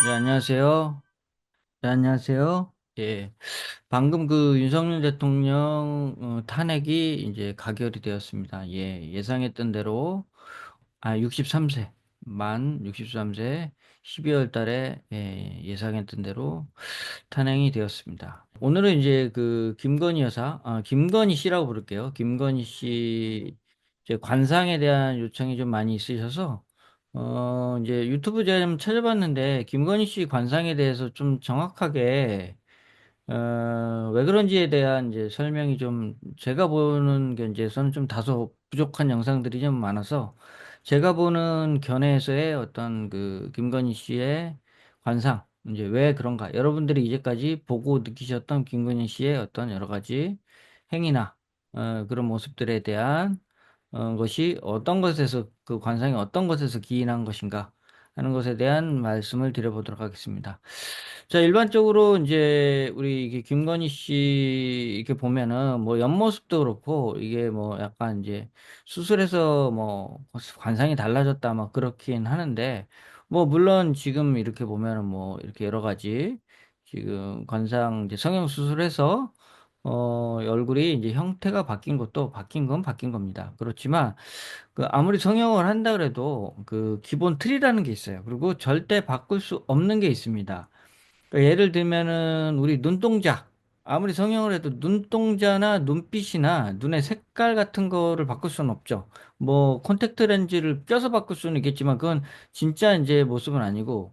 네, 안녕하세요. 네, 안녕하세요. 예. 방금 그 윤석열 대통령 탄핵이 이제 가결이 되었습니다. 예. 예상했던 대로 63세 만 63세 12월 달에 예상했던 대로 탄핵이 되었습니다. 오늘은 이제 그 김건희 여사, 김건희 씨라고 부를게요. 김건희 씨 이제 관상에 대한 요청이 좀 많이 있으셔서 이제 유튜브 제가 좀 찾아봤는데 김건희 씨 관상에 대해서 좀 정확하게 왜 그런지에 대한 이제 설명이 좀 제가 보는 견지에서는 좀 다소 부족한 영상들이 좀 많아서 제가 보는 견해에서의 어떤 그 김건희 씨의 관상, 이제 왜 그런가? 여러분들이 이제까지 보고 느끼셨던 김건희 씨의 어떤 여러 가지 행위나 그런 모습들에 대한 것이 어떤 것에서 그 관상이 어떤 것에서 기인한 것인가 하는 것에 대한 말씀을 드려보도록 하겠습니다. 자, 일반적으로 이제 우리 이게 김건희 씨 이렇게 보면은 뭐 옆모습도 그렇고 이게 뭐 약간 이제 수술해서 뭐 관상이 달라졌다 막 그렇긴 하는데 뭐 물론 지금 이렇게 보면은 뭐 이렇게 여러 가지 지금 관상 이제 성형 수술해서 얼굴이 이제 형태가 바뀐 것도 바뀐 건 바뀐 겁니다. 그렇지만 그 아무리 성형을 한다 그래도 그 기본 틀이라는 게 있어요. 그리고 절대 바꿀 수 없는 게 있습니다. 그러니까 예를 들면은 우리 눈동자 아무리 성형을 해도 눈동자나 눈빛이나 눈의 색깔 같은 거를 바꿀 수는 없죠. 뭐 콘택트 렌즈를 껴서 바꿀 수는 있겠지만 그건 진짜 이제 모습은 아니고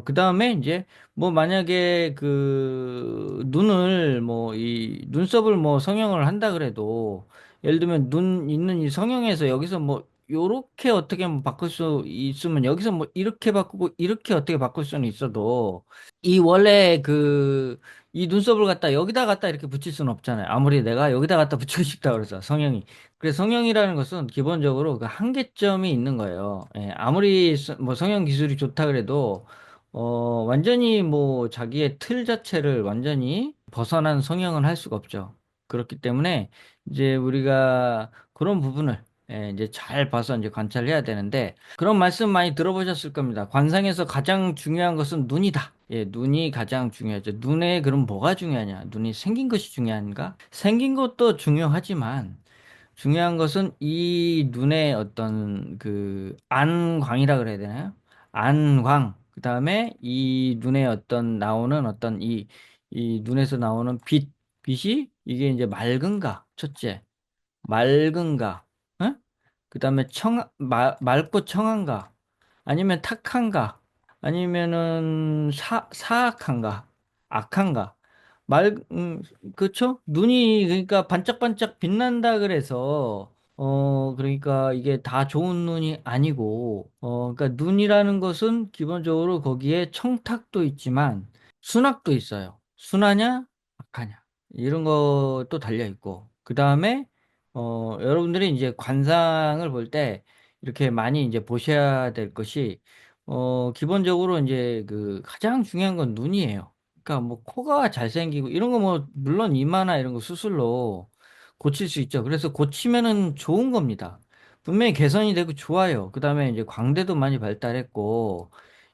그다음에 이제 뭐 만약에 그 눈을 뭐 이 눈썹을 뭐 성형을 한다 그래도 예를 들면 눈 있는 이 성형에서 여기서 뭐 요렇게 어떻게 뭐 바꿀 수 있으면 여기서 뭐 이렇게 바꾸고 이렇게 어떻게 바꿀 수는 있어도 이 원래 그 이 눈썹을 갖다 여기다 갖다 이렇게 붙일 수는 없잖아요. 아무리 내가 여기다 갖다 붙이고 싶다 그래서 성형이. 그래서 성형이라는 것은 기본적으로 그 한계점이 있는 거예요. 예, 아무리 뭐 성형 기술이 좋다 그래도 완전히 뭐 자기의 틀 자체를 완전히 벗어난 성형을 할 수가 없죠. 그렇기 때문에 이제 우리가 그런 부분을 이제 잘 봐서 이제 관찰해야 되는데 그런 말씀 많이 들어보셨을 겁니다. 관상에서 가장 중요한 것은 눈이다. 예, 눈이 가장 중요하죠. 눈에 그럼 뭐가 중요하냐? 눈이 생긴 것이 중요한가? 생긴 것도 중요하지만 중요한 것은 이 눈의 어떤 그 안광이라 그래야 되나요? 안광. 그다음에 이 눈에 어떤 나오는 어떤 이 눈에서 나오는 빛이 이게 이제 맑은가? 첫째. 맑은가? 응? 그다음에 맑고 청한가? 아니면 탁한가? 아니면은 사악한가? 악한가? 말, 그쵸? 눈이, 그러니까 반짝반짝 빛난다 그래서, 그러니까 이게 다 좋은 눈이 아니고, 그러니까 눈이라는 것은 기본적으로 거기에 청탁도 있지만, 순학도 있어요. 순하냐? 악하냐? 이런 것도 달려있고, 그 다음에, 여러분들이 이제 관상을 볼 때, 이렇게 많이 이제 보셔야 될 것이, 기본적으로 이제 그 가장 중요한 건 눈이에요. 그러니까 뭐 코가 잘생기고 이런 거 뭐 물론 이마나 이런 거 수술로 고칠 수 있죠. 그래서 고치면은 좋은 겁니다. 분명히 개선이 되고 좋아요. 그다음에 이제 광대도 많이 발달했고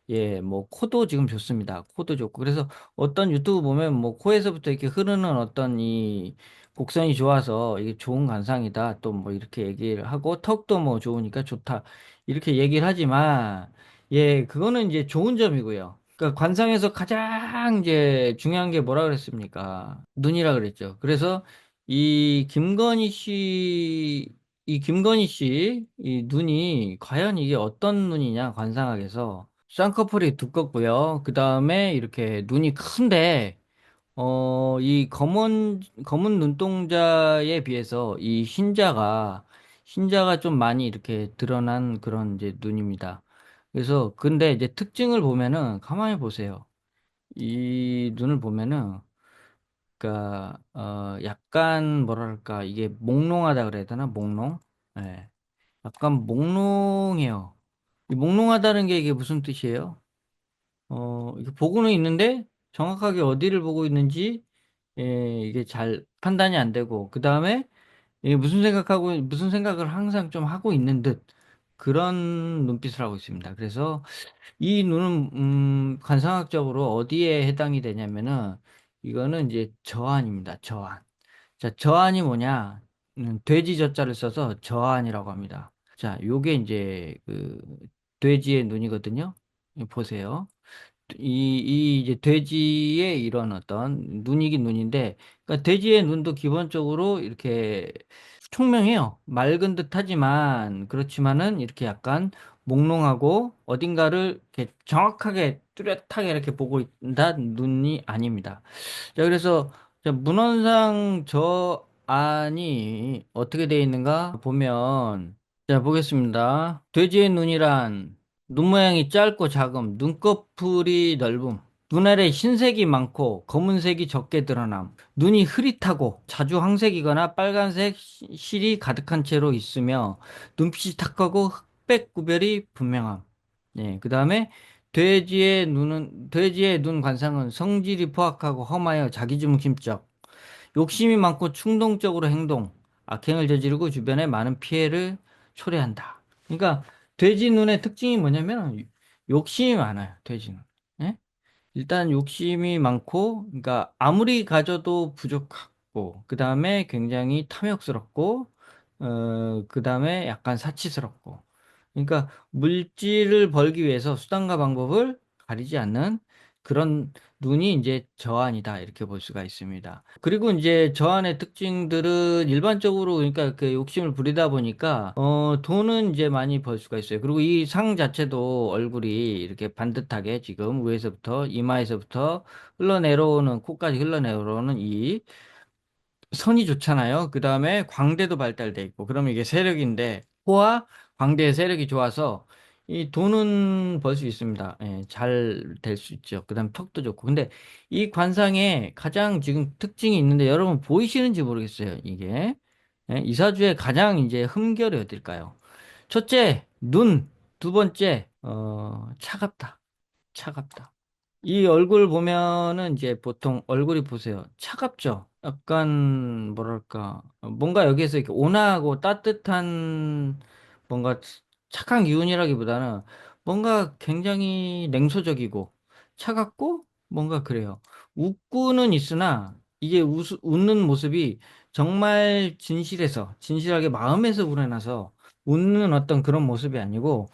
예, 뭐 코도 지금 좋습니다. 코도 좋고 그래서 어떤 유튜브 보면 뭐 코에서부터 이렇게 흐르는 어떤 이 곡선이 좋아서 이게 좋은 관상이다. 또 뭐 이렇게 얘기를 하고 턱도 뭐 좋으니까 좋다. 이렇게 얘기를 하지만 예, 그거는 이제 좋은 점이고요. 그러니까 관상에서 가장 이제 중요한 게 뭐라 그랬습니까? 눈이라 그랬죠. 그래서 이 김건희 씨, 이 눈이 과연 이게 어떤 눈이냐, 관상학에서. 쌍꺼풀이 두껍고요. 그 다음에 이렇게 눈이 큰데, 이 검은 눈동자에 비해서 이 흰자가 좀 많이 이렇게 드러난 그런 이제 눈입니다. 그래서, 근데 이제 특징을 보면은, 가만히 보세요. 이 눈을 보면은, 그니까, 약간, 뭐랄까, 이게 몽롱하다 그래야 되나? 몽롱? 예. 약간 몽롱해요. 이 몽롱하다는 게 이게 무슨 뜻이에요? 이게 보고는 있는데, 정확하게 어디를 보고 있는지, 이게 잘 판단이 안 되고, 그 다음에, 이게 무슨 생각을 항상 좀 하고 있는 듯. 그런 눈빛을 하고 있습니다. 그래서 이 눈은 관상학적으로 어디에 해당이 되냐면은 이거는 이제 저안입니다. 저안. 자, 저안이 뭐냐? 돼지 저자를 써서 저안이라고 합니다. 자, 요게 이제 그 돼지의 눈이거든요. 이거 보세요. 이 이제 돼지의 이런 어떤 눈이긴 눈인데, 그러니까 돼지의 눈도 기본적으로 이렇게 총명해요. 맑은 듯 하지만, 그렇지만은 이렇게 약간 몽롱하고 어딘가를 이렇게 정확하게 뚜렷하게 이렇게 보고 있는 눈이 아닙니다. 자, 그래서 자, 문헌상 저 안이 어떻게 되어 있는가 보면, 자, 보겠습니다. 돼지의 눈이란 눈 모양이 짧고 작음, 눈꺼풀이 넓음, 눈 아래 흰색이 많고 검은색이 적게 드러남, 눈이 흐릿하고 자주 황색이거나 빨간색 실이 가득한 채로 있으며 눈빛이 탁하고 흑백 구별이 분명함. 네, 그 다음에 돼지의 눈 관상은 성질이 포악하고 험하여 자기중심적, 욕심이 많고 충동적으로 행동, 악행을 저지르고 주변에 많은 피해를 초래한다. 그러니까 돼지 눈의 특징이 뭐냐면 욕심이 많아요. 돼지는. 예? 일단 욕심이 많고, 그러니까 아무리 가져도 부족하고, 그 다음에 굉장히 탐욕스럽고, 그 다음에 약간 사치스럽고. 그러니까 물질을 벌기 위해서 수단과 방법을 가리지 않는 그런 눈이 이제 저안이다. 이렇게 볼 수가 있습니다. 그리고 이제 저안의 특징들은 일반적으로 그러니까 그 욕심을 부리다 보니까 돈은 이제 많이 벌 수가 있어요. 그리고 이 상 자체도 얼굴이 이렇게 반듯하게 지금 위에서부터 이마에서부터 흘러내려오는 코까지 흘러내려오는 이 선이 좋잖아요. 그 다음에 광대도 발달돼 있고, 그러면 이게 세력인데, 코와 광대의 세력이 좋아서 이 돈은 벌 수 있습니다. 예, 잘 될 수 있죠. 그 다음에 턱도 좋고. 근데 이 관상에 가장 지금 특징이 있는데, 여러분 보이시는지 모르겠어요. 이게. 예, 이사주의 가장 이제 흠결이 어딜까요? 첫째, 눈. 두 번째, 차갑다. 차갑다. 이 얼굴 보면은 이제 보통 얼굴이 보세요. 차갑죠? 약간 뭐랄까 뭔가 여기에서 이렇게 온화하고 따뜻한 뭔가 착한 기운이라기보다는 뭔가 굉장히 냉소적이고 차갑고 뭔가 그래요. 웃고는 있으나 이게 웃는 모습이 정말 진실하게 마음에서 우러나서 웃는 어떤 그런 모습이 아니고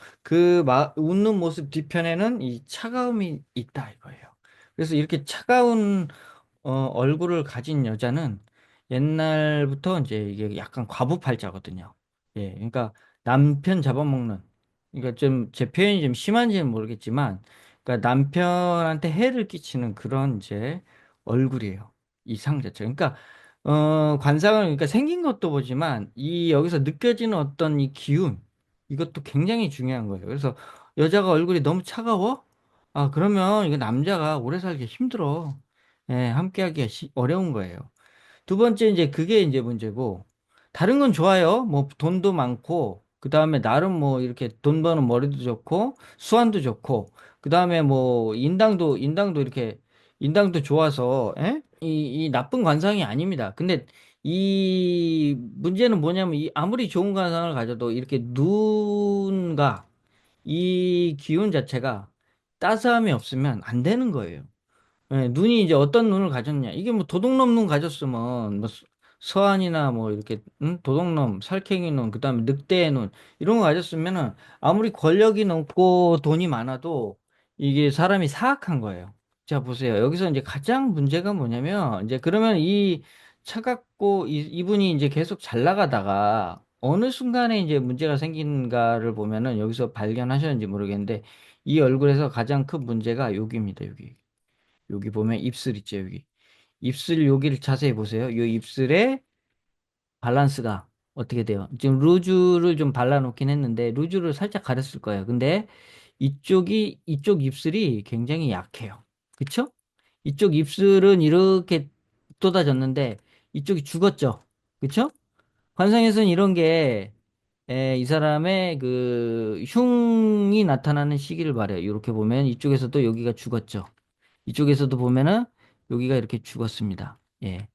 웃는 모습 뒤편에는 이 차가움이 있다 이거예요. 그래서 이렇게 차가운 얼굴을 가진 여자는 옛날부터 이제 이게 약간 과부팔자거든요. 예, 그러니까 남편 잡아먹는. 그러니까 좀 제 표현이 좀 심한지는 모르겠지만, 그러니까 남편한테 해를 끼치는 그런 이제 얼굴이에요. 이 상 자체. 그러니까 관상을 그러니까 생긴 것도 보지만 이 여기서 느껴지는 어떤 이 기운 이것도 굉장히 중요한 거예요. 그래서 여자가 얼굴이 너무 차가워? 아, 그러면 이거 남자가 오래 살기 힘들어. 예, 함께 하기가 어려운 거예요. 두 번째, 이제 그게 이제 문제고, 다른 건 좋아요. 뭐, 돈도 많고, 그 다음에 나름 뭐, 이렇게 돈 버는 머리도 좋고, 수완도 좋고, 그 다음에 뭐, 인당도 이렇게, 인당도 좋아서, 예? 이 나쁜 관상이 아닙니다. 근데 이 문제는 뭐냐면, 이 아무리 좋은 관상을 가져도 이렇게 눈과 이 기운 자체가 따스함이 없으면 안 되는 거예요. 예, 눈이 이제 어떤 눈을 가졌냐. 이게 뭐 도둑놈 눈 가졌으면 뭐 서안이나 뭐 이렇게 도둑놈, 살쾡이 눈, 그다음에 늑대의 눈 이런 거 가졌으면은 아무리 권력이 높고 돈이 많아도 이게 사람이 사악한 거예요. 자, 보세요. 여기서 이제 가장 문제가 뭐냐면 이제 그러면 이 차갑고 이분이 이제 계속 잘 나가다가 어느 순간에 이제 문제가 생긴가를 보면은 여기서 발견하셨는지 모르겠는데 이 얼굴에서 가장 큰 문제가 여기입니다. 여기. 여기 보면 입술 있죠, 여기. 입술 여기를 자세히 보세요. 이 입술의 밸런스가 어떻게 돼요? 지금 루즈를 좀 발라놓긴 했는데, 루즈를 살짝 가렸을 거예요. 근데 이쪽 입술이 굉장히 약해요. 그쵸? 이쪽 입술은 이렇게 쏟아졌는데, 이쪽이 죽었죠? 그쵸? 관상에서는 이런 게, 이 사람의 그 흉이 나타나는 시기를 말해요. 이렇게 보면 이쪽에서도 여기가 죽었죠. 이쪽에서도 보면은 여기가 이렇게 죽었습니다. 예.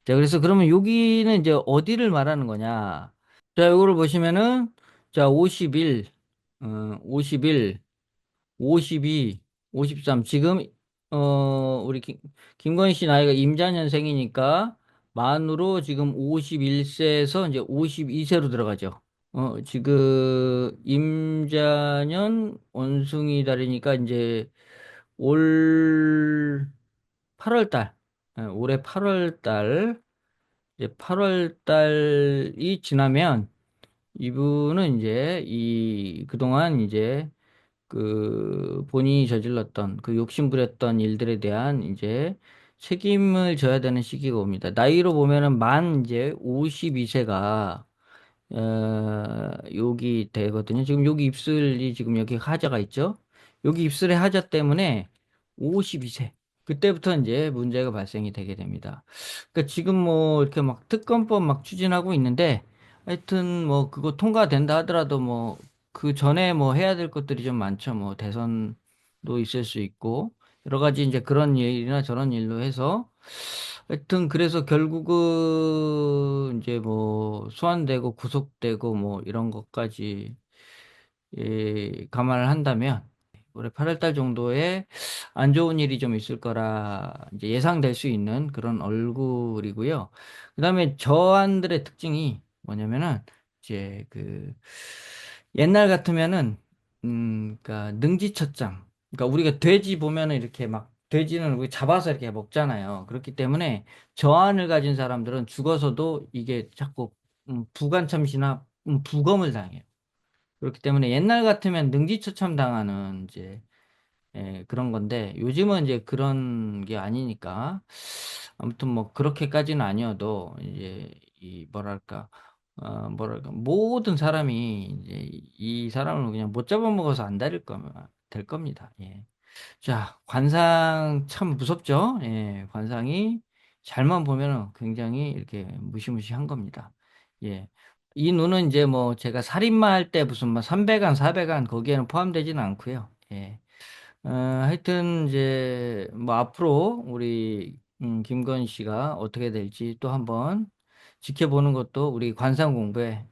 자, 그래서 그러면 여기는 이제 어디를 말하는 거냐? 자, 요거를 보시면은 자, 51, 51, 52, 53. 지금, 우리 김건희 씨 나이가 임자년생이니까 만으로 지금 51세에서 이제 52세로 들어가죠. 지금 임자년 원숭이 달이니까 이제 올 8월 달, 올해 8월 달, 이제 8월 달이 지나면 이분은 이제 그동안 이제 그 본인이 저질렀던 그 욕심부렸던 일들에 대한 이제 책임을 져야 되는 시기가 옵니다. 나이로 보면은 만 이제 52세가 여기 되거든요. 지금 여기 입술이 지금 여기 하자가 있죠. 여기 입술의 하자 때문에 52세. 그때부터 이제 문제가 발생이 되게 됩니다. 그러니까 지금 뭐 이렇게 막 특검법 막 추진하고 있는데 하여튼 뭐 그거 통과된다 하더라도 뭐 그 전에 뭐 해야 될 것들이 좀 많죠. 뭐 대선도 있을 수 있고 여러 가지 이제 그런 일이나 저런 일로 해서 하여튼 그래서 결국은 이제 뭐 소환되고 구속되고 뭐 이런 것까지 감안을 한다면 올해 8월 달 정도에 안 좋은 일이 좀 있을 거라 이제 예상될 수 있는 그런 얼굴이고요. 그다음에 저한들의 특징이 뭐냐면은 이제 그 옛날 같으면은 그러니까 능지처장. 그러니까 우리가 돼지 보면은 이렇게 막 돼지는 우리 잡아서 이렇게 먹잖아요. 그렇기 때문에 저한을 가진 사람들은 죽어서도 이게 자꾸 부간참시나 부검을 당해요. 그렇기 때문에 옛날 같으면 능지처참 당하는 이제 그런 건데 요즘은 이제 그런 게 아니니까 아무튼 뭐 그렇게까지는 아니어도 이제 이 뭐랄까 모든 사람이 이제 이 사람을 그냥 못 잡아먹어서 안 다릴 거면 될 겁니다. 예. 자, 관상 참 무섭죠? 예, 관상이 잘만 보면은 굉장히 이렇게 무시무시한 겁니다. 예. 이 눈은 이제 뭐 제가 살인마 할 때 무슨 뭐 300안, 400안 거기에는 포함되지는 않고요. 예. 하여튼 이제 뭐 앞으로 우리 김건희 씨가 어떻게 될지 또 한번 지켜보는 것도 우리 관상 공부에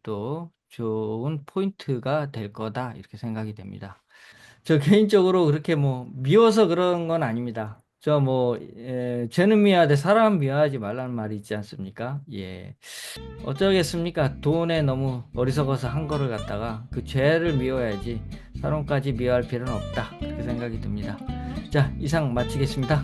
또 좋은 포인트가 될 거다 이렇게 생각이 됩니다. 저 개인적으로 그렇게 뭐 미워서 그런 건 아닙니다. 저 뭐, 죄는 미워하되 사람 미워하지 말라는 말이 있지 않습니까? 예. 어쩌겠습니까? 돈에 너무 어리석어서 한 거를 갖다가 그 죄를 미워야지 사람까지 미워할 필요는 없다. 그렇게 생각이 듭니다. 자, 이상 마치겠습니다.